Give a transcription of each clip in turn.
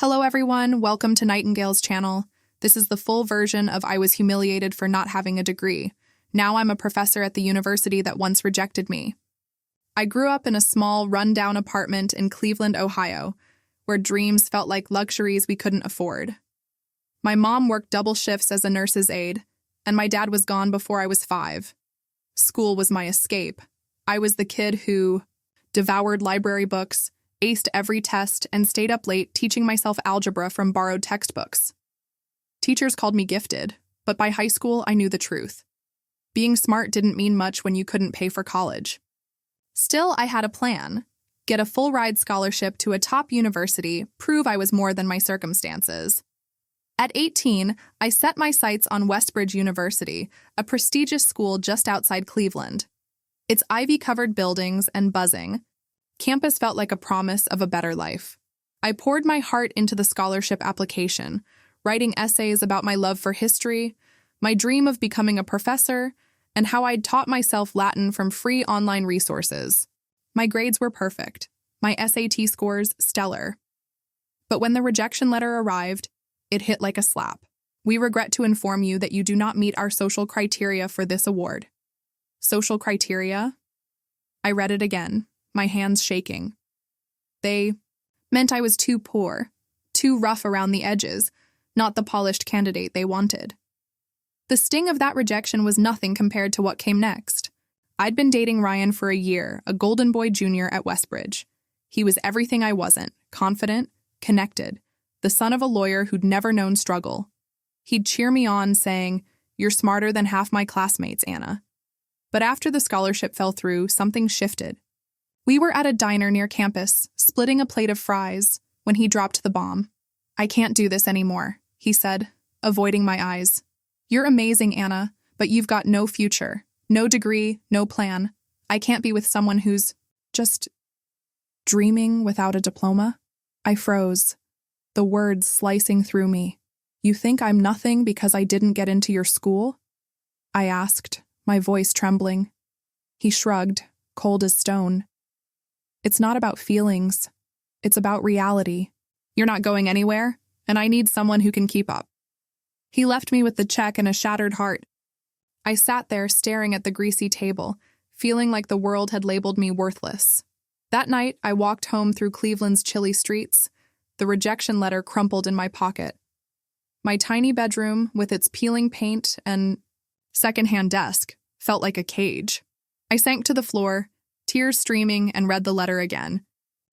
Hello everyone, welcome to Nightingale's channel. This is the full version of I was humiliated for not having a degree. Now I'm a professor at the university that once rejected me. I grew up in a small, run-down apartment in Cleveland, Ohio, where dreams felt like luxuries we couldn't afford. My mom worked double shifts as a nurse's aide, and my dad was gone before I was 5. School was my escape. I was the kid who devoured library books, aced every test, and stayed up late teaching myself algebra from borrowed textbooks. Teachers called me gifted, but by high school I knew the truth. Being smart didn't mean much when you couldn't pay for college. Still, I had a plan. Get a full-ride scholarship to a top university, prove I was more than my circumstances. At 18, I set my sights on Westbridge University, a prestigious school just outside Cleveland. Its ivy-covered buildings and buzzing campus felt like a promise of a better life. I poured my heart into the scholarship application, writing essays about my love for history, my dream of becoming a professor, and how I'd taught myself Latin from free online resources. My grades were perfect, my SAT scores stellar. But when the rejection letter arrived, it hit like a slap. We regret to inform you that you do not meet our social criteria for this award. Social criteria? I read it again, my hands shaking. They meant I was too poor, too rough around the edges, not the polished candidate they wanted. The sting of that rejection was nothing compared to what came next. I'd been dating Ryan for a year, a golden boy junior at Westbridge. He was everything I wasn't, confident, connected, the son of a lawyer who'd never known struggle. He'd cheer me on, saying, "You're smarter than half my classmates, Anna." But after the scholarship fell through, something shifted. We were at a diner near campus, splitting a plate of fries, when he dropped the bomb. "I can't do this anymore," he said, avoiding my eyes. "You're amazing, Anna, but you've got no future, no degree, no plan. I can't be with someone who's just dreaming without a diploma." I froze, the words slicing through me. "You think I'm nothing because I didn't get into your school?" I asked, my voice trembling. He shrugged, cold as stone. "It's not about feelings. It's about reality. You're not going anywhere, and I need someone who can keep up." He left me with the check and a shattered heart. I sat there staring at the greasy table, feeling like the world had labeled me worthless. That night, I walked home through Cleveland's chilly streets, the rejection letter crumpled in my pocket. My tiny bedroom, with its peeling paint and secondhand desk, felt like a cage. I sank to the floor, tears streaming, and read the letter again.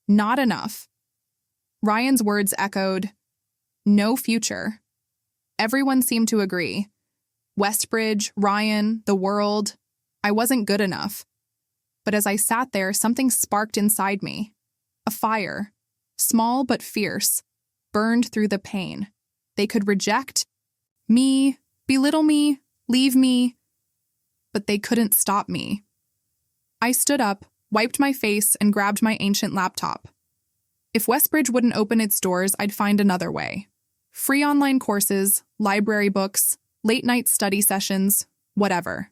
Not enough. Ryan's words echoed, "No future." Everyone seemed to agree. Westbridge, Ryan, the world. I wasn't good enough. But as I sat there, something sparked inside me. A fire, small but fierce, burned through the pain. They could reject me, belittle me, leave me, but they couldn't stop me. I stood up, wiped my face, and grabbed my ancient laptop. If Westbridge wouldn't open its doors, I'd find another way. Free online courses, library books, late-night study sessions, whatever.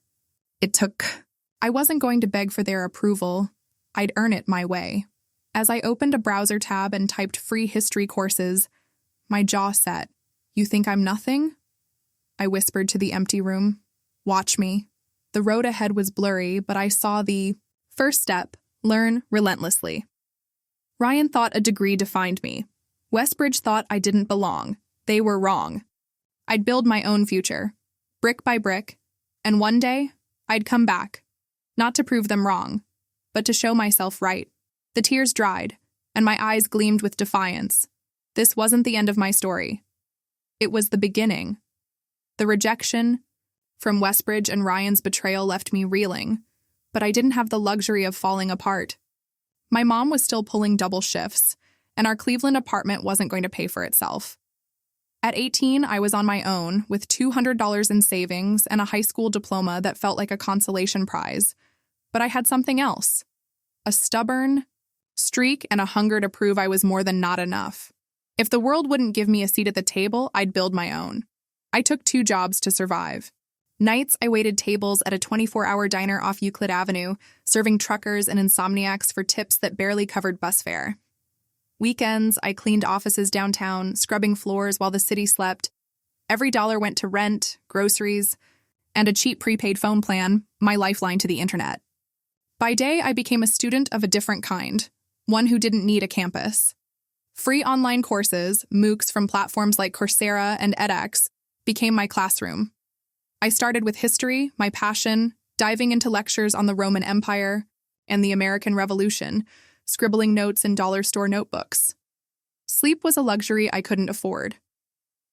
I wasn't going to beg for their approval. I'd earn it my way. As I opened a browser tab and typed free history courses, my jaw set. "You think I'm nothing?" I whispered to the empty room. "Watch me." The road ahead was blurry, but I saw the first step: learn relentlessly. Ryan thought a degree defined me. Westbridge thought I didn't belong. They were wrong. I'd build my own future, brick by brick, and one day, I'd come back, not to prove them wrong, but to show myself right. The tears dried, and my eyes gleamed with defiance. This wasn't the end of my story. It was the beginning. The rejection from Westbridge and Ryan's betrayal left me reeling, but I didn't have the luxury of falling apart. My mom was still pulling double shifts, and our Cleveland apartment wasn't going to pay for itself. At 18, I was on my own, with $200 in savings and a high school diploma that felt like a consolation prize. But I had something else. A stubborn streak and a hunger to prove I was more than not enough. If the world wouldn't give me a seat at the table, I'd build my own. I took 2 jobs to survive. Nights, I waited tables at a 24-hour diner off Euclid Avenue, serving truckers and insomniacs for tips that barely covered bus fare. Weekends, I cleaned offices downtown, scrubbing floors while the city slept. Every dollar went to rent, groceries, and a cheap prepaid phone plan, my lifeline to the internet. By day, I became a student of a different kind, one who didn't need a campus. Free online courses, MOOCs from platforms like Coursera and edX, became my classroom. I started with history, my passion, diving into lectures on the Roman Empire and the American Revolution, scribbling notes in dollar store notebooks. Sleep was a luxury I couldn't afford.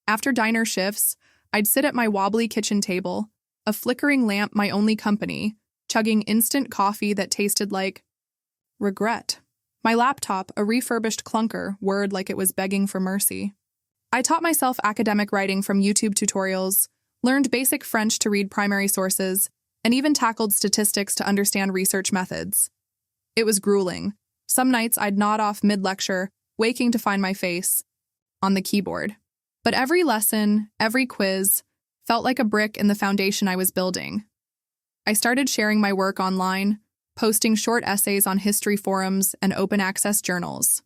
After diner shifts, I'd sit at my wobbly kitchen table, a flickering lamp my only company, chugging instant coffee that tasted like regret. My laptop, a refurbished clunker, whirred like it was begging for mercy. I taught myself academic writing from YouTube tutorials, learned basic French to read primary sources, and even tackled statistics to understand research methods. It was grueling. Some nights I'd nod off mid-lecture, waking to find my face on the keyboard. But every lesson, every quiz, felt like a brick in the foundation I was building. I started sharing my work online, posting short essays on history forums and open-access journals.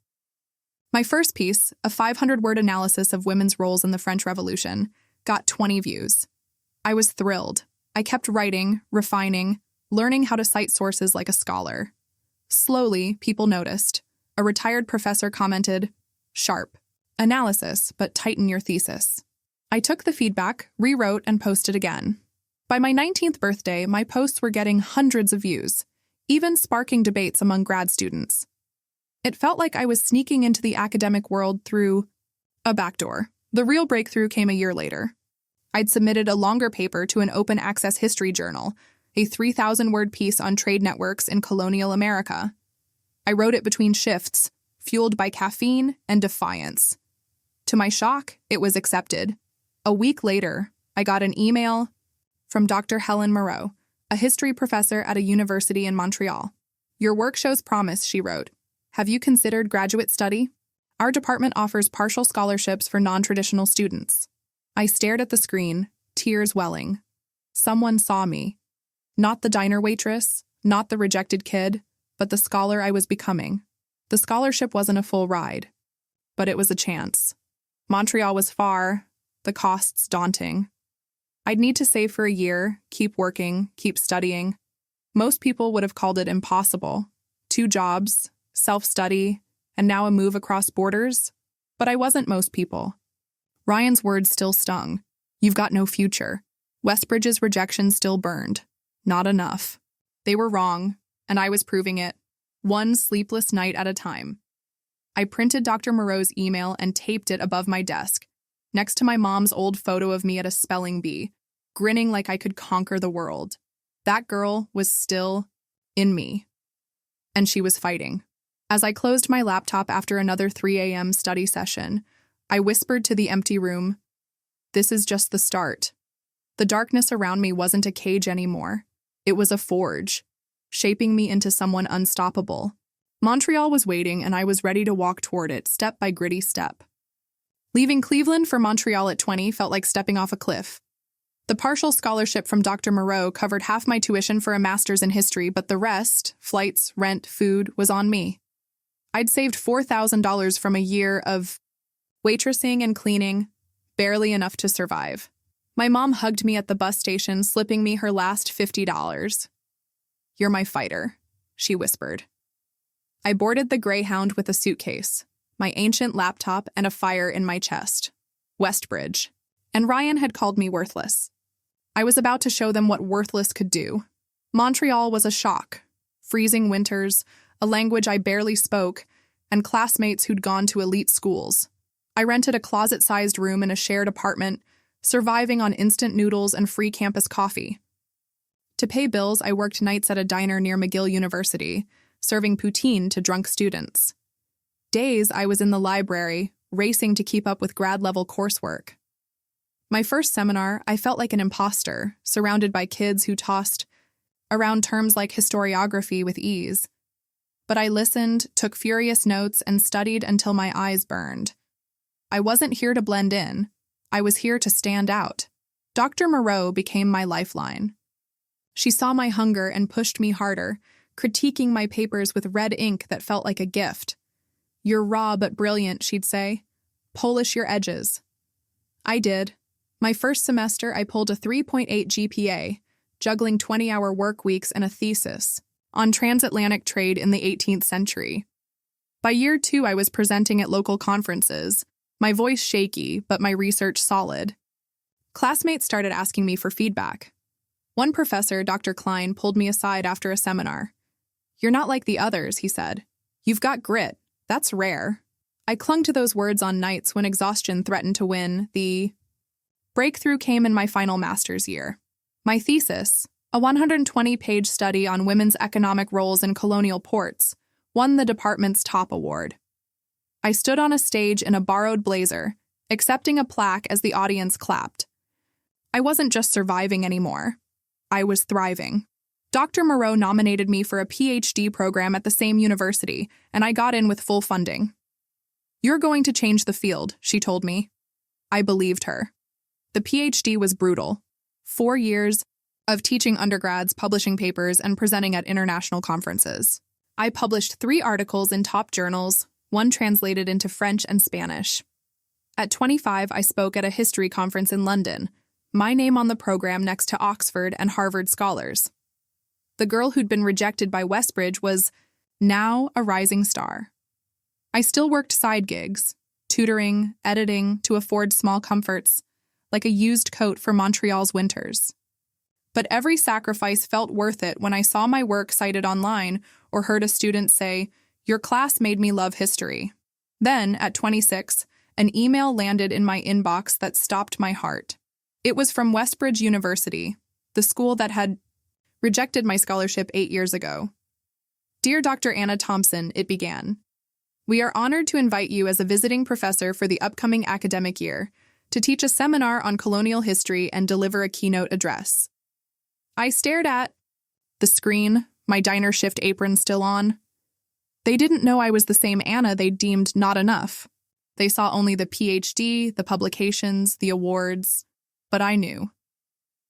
My first piece, a 500-word analysis of women's roles in the French Revolution, got 20 views. I was thrilled. I kept writing, refining, learning how to cite sources like a scholar. Slowly, people noticed. A retired professor commented, "Sharp. Analysis, but tighten your thesis." I took the feedback, rewrote, and posted again. By my 19th birthday, my posts were getting hundreds of views, even sparking debates among grad students. It felt like I was sneaking into the academic world through a backdoor. The real breakthrough came a year later. I'd submitted a longer paper to an open-access history journal, a 3,000-word piece on trade networks in colonial America. I wrote it between shifts, fueled by caffeine and defiance. To my shock, it was accepted. A week later, I got an email from Dr. Helen Moreau, a history professor at a university in Montreal. "Your work shows promise," she wrote. "Have you considered graduate study? Our department offers partial scholarships for non-traditional students." I stared at the screen, tears welling. Someone saw me. Not the diner waitress, not the rejected kid, but the scholar I was becoming. The scholarship wasn't a full ride, but it was a chance. Montreal was far, the costs daunting. I'd need to save for a year, keep working, keep studying. Most people would have called it impossible. 2 jobs, self-study, and now a move across borders. But I wasn't most people. Ryan's words still stung. "You've got no future." Westbridge's rejection still burned. Not enough. They were wrong, and I was proving it, one sleepless night at a time. I printed Dr. Moreau's email and taped it above my desk, next to my mom's old photo of me at a spelling bee, grinning like I could conquer the world. That girl was still in me, and she was fighting. As I closed my laptop after another 3 a.m. study session, I whispered to the empty room, "This is just the start." The darkness around me wasn't a cage anymore. It was a forge, shaping me into someone unstoppable. Montreal was waiting, and I was ready to walk toward it, step by gritty step. Leaving Cleveland for Montreal at 20 felt like stepping off a cliff. The partial scholarship from Dr. Moreau covered half my tuition for a master's in history, but the rest, flights, rent, food, was on me. I'd saved $4,000 from a year of waitressing and cleaning, barely enough to survive. My mom hugged me at the bus station, slipping me her last $50. "You're my fighter," she whispered. I boarded the Greyhound with a suitcase, my ancient laptop, and a fire in my chest. Westbridge. And Ryan had called me worthless. I was about to show them what worthless could do. Montreal was a shock. Freezing winters, a language I barely spoke, and classmates who'd gone to elite schools. I rented a closet-sized room in a shared apartment, surviving on instant noodles and free campus coffee. To pay bills, I worked nights at a diner near McGill University, serving poutine to drunk students. Days, I was in the library, racing to keep up with grad-level coursework. My first seminar, I felt like an imposter, surrounded by kids who tossed around terms like historiography with ease. But I listened, took furious notes, and studied until my eyes burned. I wasn't here to blend in. I was here to stand out. Dr. Moreau became my lifeline. She saw my hunger and pushed me harder, critiquing my papers with red ink that felt like a gift. You're raw but brilliant, she'd say. Polish your edges. I did. My first semester, I pulled a 3.8 GPA, juggling 20-hour work weeks and a thesis on transatlantic trade in the 18th century. By year 2, I was presenting at local conferences, my voice shaky, but my research solid. Classmates started asking me for feedback. One professor, Dr. Klein, pulled me aside after a seminar. You're not like the others, he said. You've got grit. That's rare. I clung to those words on nights when exhaustion threatened to win. The breakthrough came in my final master's year. My thesis, a 120-page study on women's economic roles in colonial ports, won the department's top award. I stood on a stage in a borrowed blazer, accepting a plaque as the audience clapped. I wasn't just surviving anymore. I was thriving. Dr. Moreau nominated me for a PhD program at the same university, and I got in with full funding. You're going to change the field, she told me. I believed her. The PhD was brutal. 4 years of teaching undergrads, publishing papers, and presenting at international conferences. I published 3 articles in top journals, 1 translated into French and Spanish. At 25, I spoke at a history conference in London, my name on the program next to Oxford and Harvard scholars. The girl who'd been rejected by Westbridge was now a rising star. I still worked side gigs, tutoring, editing, to afford small comforts, like a used coat for Montreal's winters. But every sacrifice felt worth it when I saw my work cited online or heard a student say, "Your class made me love history." Then, at 26, an email landed in my inbox that stopped my heart. It was from Westbridge University, the school that had rejected my scholarship 8 years ago. Dear Dr. Anna Thompson, it began. We are honored to invite you as a visiting professor for the upcoming academic year to teach a seminar on colonial history and deliver a keynote address. I stared at the screen, my diner shift apron still on. They didn't know I was the same Anna they deemed not enough. They saw only the PhD, the publications, the awards, but I knew.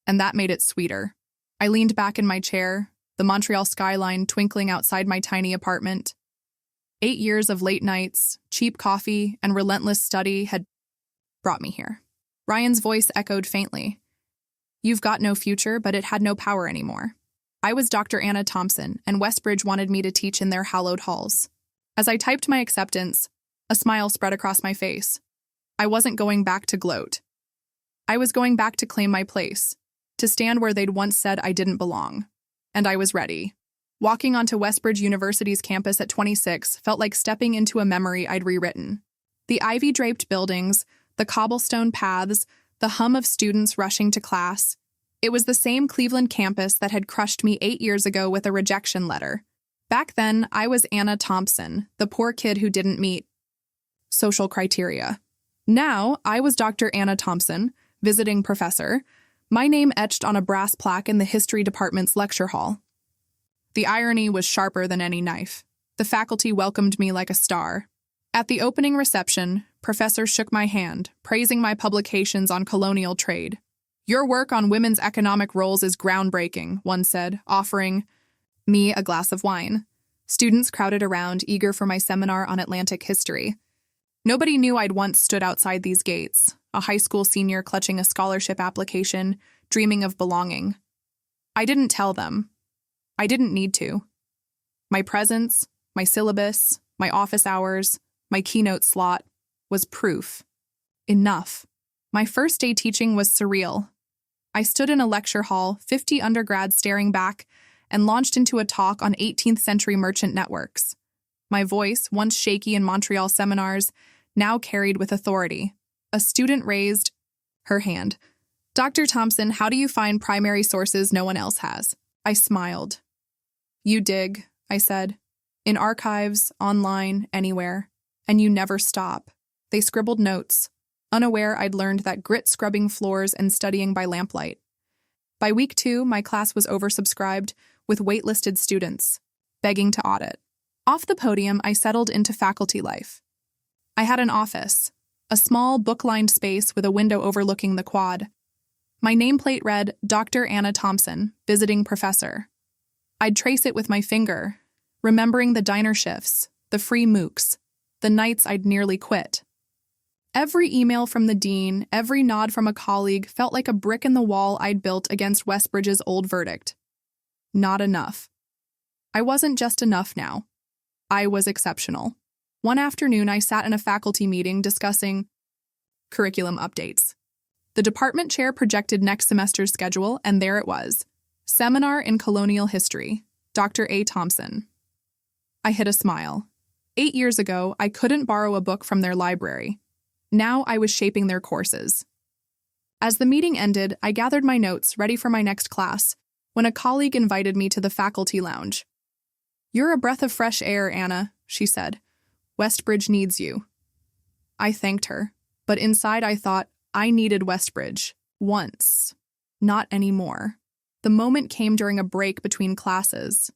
And that made it sweeter. I leaned back in my chair, the Montreal skyline twinkling outside my tiny apartment. 8 years of late nights, cheap coffee, and relentless study had brought me here. Ryan's voice echoed faintly. You've got no future, but it had no power anymore. I was Dr. Anna Thompson, and Westbridge wanted me to teach in their hallowed halls. As I typed my acceptance, a smile spread across my face. I wasn't going back to gloat. I was going back to claim my place, to stand where they'd once said I didn't belong. And I was ready. Walking onto Westbridge University's campus at 26 felt like stepping into a memory I'd rewritten. The ivy-draped buildings, the cobblestone paths, the hum of students rushing to class. It was the same Cleveland campus that had crushed me 8 years ago with a rejection letter. Back then, I was Anna Thompson, the poor kid who didn't meet social criteria. Now, I was Dr. Anna Thompson, visiting professor, my name etched on a brass plaque in the history department's lecture hall. The irony was sharper than any knife. The faculty welcomed me like a star. At the opening reception, professor shook my hand, praising my publications on colonial trade. Your work on women's economic roles is groundbreaking, one said, offering me a glass of wine. Students crowded around, eager for my seminar on Atlantic history. Nobody knew I'd once stood outside these gates, a high school senior clutching a scholarship application, dreaming of belonging. I didn't tell them. I didn't need to. My presence, my syllabus, my office hours, my keynote slot was proof. Enough. My first day teaching was surreal. I stood in a lecture hall, 50 undergrads staring back, and launched into a talk on 18th century merchant networks. My voice, once shaky in Montreal seminars, now carried with authority. A student raised her hand. Dr. Thompson, how do you find primary sources no one else has? I smiled. You dig, I said. In archives, online, anywhere. And you never stop. They scribbled notes, unaware I'd learned that grit scrubbing floors and studying by lamplight. By week 2, my class was oversubscribed, with waitlisted students, begging to audit. Off the podium, I settled into faculty life. I had an office, a small book-lined space with a window overlooking the quad. My nameplate read, Dr. Anna Thompson, visiting professor. I'd trace it with my finger, remembering the diner shifts, the free MOOCs, the nights I'd nearly quit. Every email from the dean, every nod from a colleague felt like a brick in the wall I'd built against Westbridge's old verdict. Not enough. I wasn't just enough now. I was exceptional. One afternoon, I sat in a faculty meeting discussing curriculum updates. The department chair projected next semester's schedule, and there it was. Seminar in Colonial History, Dr. A. Thompson. I hid a smile. 8 years ago, I couldn't borrow a book from their library. Now I was shaping their courses. As the meeting ended, I gathered my notes, ready for my next class, when a colleague invited me to the faculty lounge. "You're a breath of fresh air, Anna," she said. "Westbridge needs you." I thanked her, but inside I thought I needed Westbridge. Once. Not anymore. The moment came during a break between classes.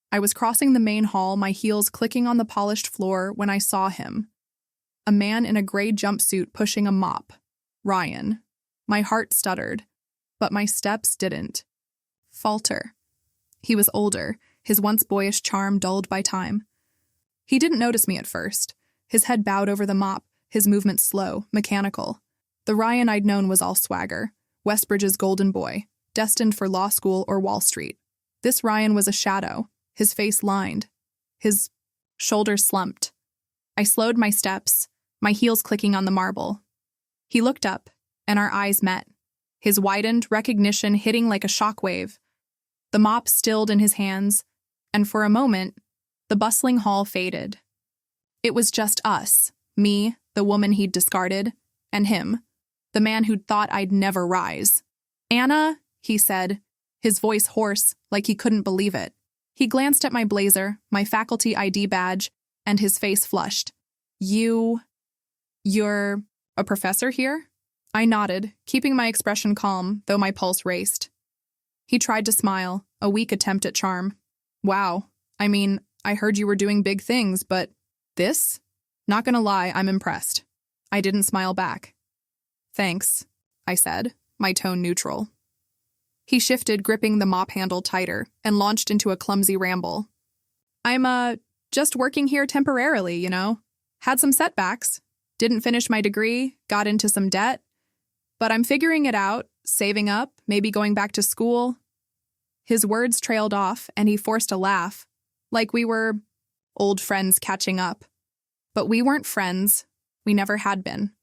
I was crossing the main hall, my heels clicking on the polished floor, when I saw him. A man in a gray jumpsuit pushing a mop. Ryan. My heart stuttered, but my steps didn't falter. He was older, his once boyish charm dulled by time. He didn't notice me at first. His head bowed over the mop, his movements slow, mechanical. The Ryan I'd known was all swagger, Westbridge's golden boy, destined for law school or Wall Street. This Ryan was a shadow, his face lined, his shoulders slumped. I slowed my steps, my heels clicking on the marble. He looked up, and our eyes met, his widened recognition hitting like a shockwave. The mop stilled in his hands, and for a moment, the bustling hall faded. It was just us, me, the woman he'd discarded, and him, the man who'd thought I'd never rise. "Anna," he said, his voice hoarse, like he couldn't believe it. He glanced at my blazer, my faculty ID badge, and his face flushed. You're a professor here?" I nodded, keeping my expression calm, though my pulse raced. He tried to smile, a weak attempt at charm. "Wow, I mean, I heard you were doing big things, but this? Not gonna lie, I'm impressed." I didn't smile back. "Thanks," I said, my tone neutral. He shifted, gripping the mop handle tighter, and launched into a clumsy ramble. "I'm, just working here temporarily, you know. Had some setbacks. Didn't finish my degree, got into some debt. But I'm figuring it out, saving up, maybe going back to school." His words trailed off, and he forced a laugh, like we were old friends catching up. But we weren't friends. We never had been.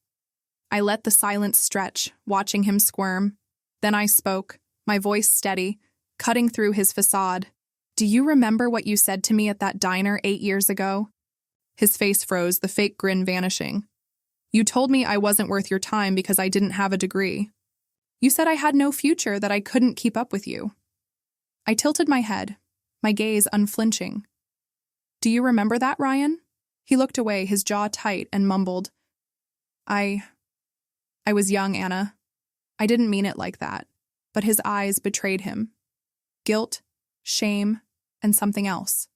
I let the silence stretch, watching him squirm. Then I spoke, my voice steady, cutting through his facade. "Do you remember what you said to me at that diner 8 years ago?" His face froze, the fake grin vanishing. "You told me I wasn't worth your time because I didn't have a degree. You said I had no future, that I couldn't keep up with you." I tilted my head, my gaze unflinching. "Do you remember that, Ryan?" He looked away, his jaw tight, and mumbled, I was young, Anna. I didn't mean it like that." But his eyes betrayed him. Guilt, shame, and something else.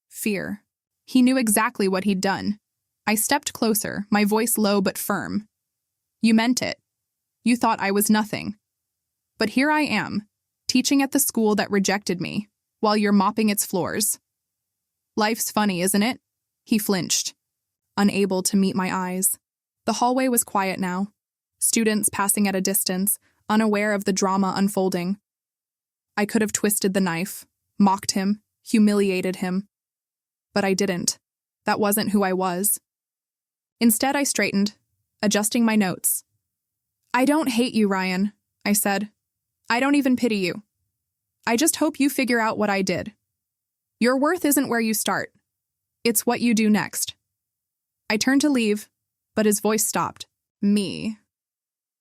Fear. He knew exactly what he'd done. I stepped closer, my voice low but firm. "You meant it. You thought I was nothing. But here I am, teaching at the school that rejected me, while you're mopping its floors. Life's funny, isn't it?" He flinched, unable to meet my eyes. The hallway was quiet now, students passing at a distance, unaware of the drama unfolding. I could have twisted the knife, mocked him, humiliated him. But I didn't. That wasn't who I was. Instead, I straightened, adjusting my notes. "I don't hate you, Ryan," I said. "I don't even pity you. I just hope you figure out what I did. Your worth isn't where you start. It's what you do next." I turned to leave, but his voice stopped. "Me."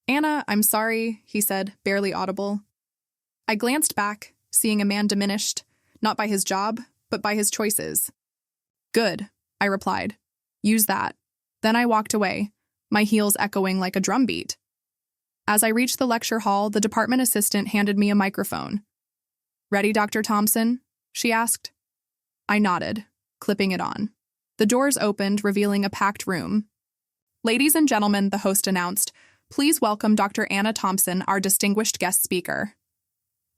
"Anna, I'm sorry," he said, barely audible. I glanced back, seeing a man diminished, not by his job, but by his choices. "Good," I replied. "Use that." Then I walked away, my heels echoing like a drumbeat. As I reached the lecture hall, the department assistant handed me a microphone. "Ready, Dr. Thompson?" she asked. I nodded, clipping it on. The doors opened, revealing a packed room. "Ladies and gentlemen," the host announced, "please welcome Dr. Anna Thompson, our distinguished guest speaker."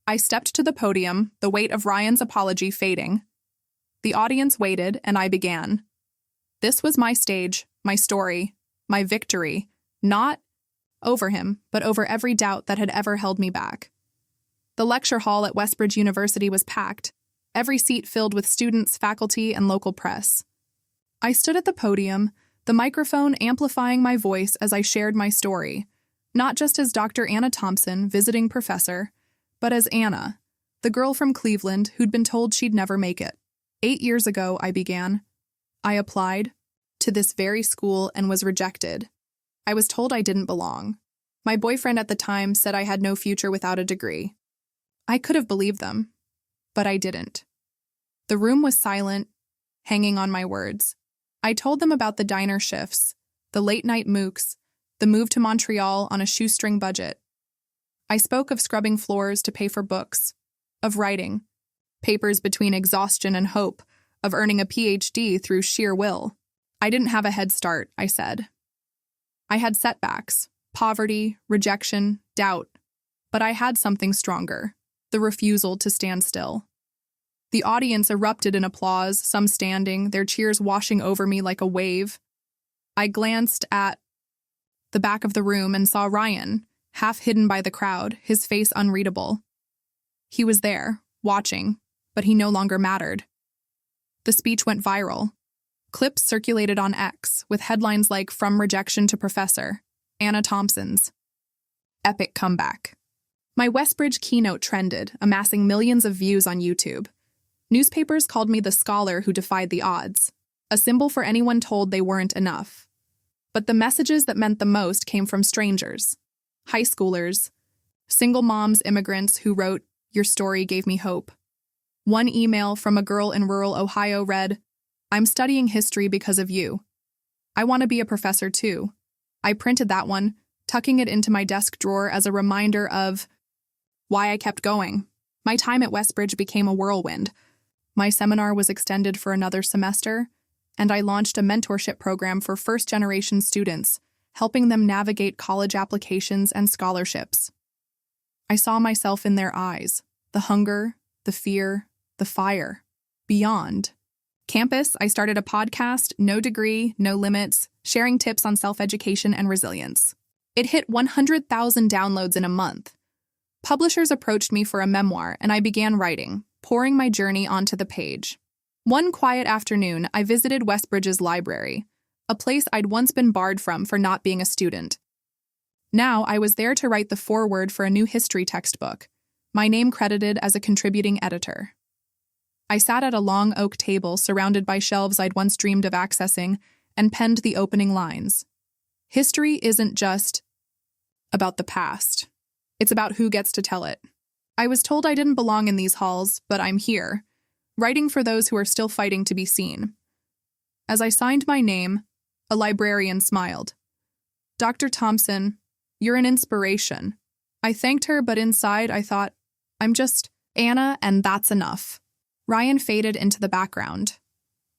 I stepped to the podium, the weight of Ryan's apology fading. The audience waited, and I began. This was my stage, my story, my victory, not over him, but over every doubt that had ever held me back. The lecture hall at Westbridge University was packed, every seat filled with students, faculty, and local press. I stood at the podium, the microphone amplifying my voice as I shared my story, not just as Dr. Anna Thompson, visiting professor, but as Anna, the girl from Cleveland who'd been told she'd never make it. 8 years ago, I began. I applied to this very school and was rejected. I was told I didn't belong. My boyfriend at the time said I had no future without a degree. I could have believed them, but I didn't. The room was silent, hanging on my words. I told them about the diner shifts, the late-night mooks, the move to Montreal on a shoestring budget. I spoke of scrubbing floors to pay for books, of writing, papers between exhaustion and hope, of earning a PhD through sheer will. I didn't have a head start, I said. I had setbacks, poverty, rejection, doubt, but I had something stronger, the refusal to stand still. The audience erupted in applause, some standing, their cheers washing over me like a wave. I glanced at the back of the room and saw Ryan, half hidden by the crowd, his face unreadable. He was there, watching, but he no longer mattered. The speech went viral. Clips circulated on X, with headlines like "From Rejection to Professor," Anna Thompson's epic comeback. My Westbridge keynote trended, amassing millions of views on YouTube. Newspapers called me the scholar who defied the odds, a symbol for anyone told they weren't enough. But the messages that meant the most came from strangers, high schoolers, single moms, immigrants who wrote, "Your story gave me hope." One email from a girl in rural Ohio read, "I'm studying history because of you. I want to be a professor too." I printed that one, tucking it into my desk drawer as a reminder of why I kept going. My time at Westbridge became a whirlwind. My seminar was extended for another semester, and I launched a mentorship program for first-generation students, helping them navigate college applications and scholarships. I saw myself in their eyes, the hunger, the fear, the fire. Beyond campus, I started a podcast, No Degree, No Limits, sharing tips on self-education and resilience. It hit 100,000 downloads in a month. Publishers approached me for a memoir, and I began writing, pouring my journey onto the page. One quiet afternoon, I visited Westbridge's library, a place I'd once been barred from for not being a student. Now I was there to write the foreword for a new history textbook, my name credited as a contributing editor. I sat at a long oak table surrounded by shelves I'd once dreamed of accessing and penned the opening lines. History isn't just about the past. It's about who gets to tell it. I was told I didn't belong in these halls, but I'm here, writing for those who are still fighting to be seen. As I signed my name, a librarian smiled. "Dr. Thompson, you're an inspiration." I thanked her, but inside I thought, I'm just Anna, and that's enough. Ryan faded into the background.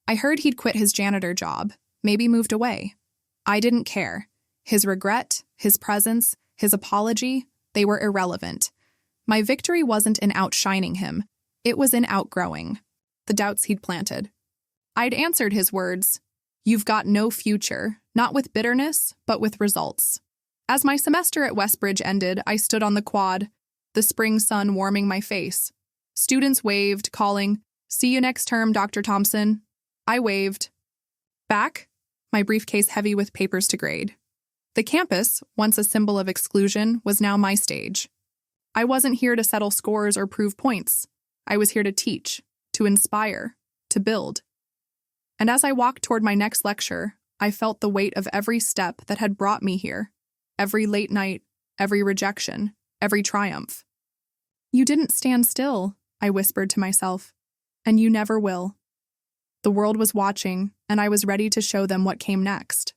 I heard he'd quit his janitor job, maybe moved away. I didn't care. His regret, his presence, his apology, they were irrelevant. My victory wasn't in outshining him. It was in outgrowing the doubts he'd planted. I'd answered his words, "You've got no future," not with bitterness, but with results. As my semester at Westbridge ended, I stood on the quad, the spring sun warming my face. Students waved, calling, "See you next term, Dr. Thompson." I waved back, my briefcase heavy with papers to grade. The campus, once a symbol of exclusion, was now my stage. I wasn't here to settle scores or prove points. I was here to teach, to inspire, to build. And as I walked toward my next lecture, I felt the weight of every step that had brought me here, every late night, every rejection, every triumph. "You didn't stand still," I whispered to myself, "and you never will." The world was watching, and I was ready to show them what came next.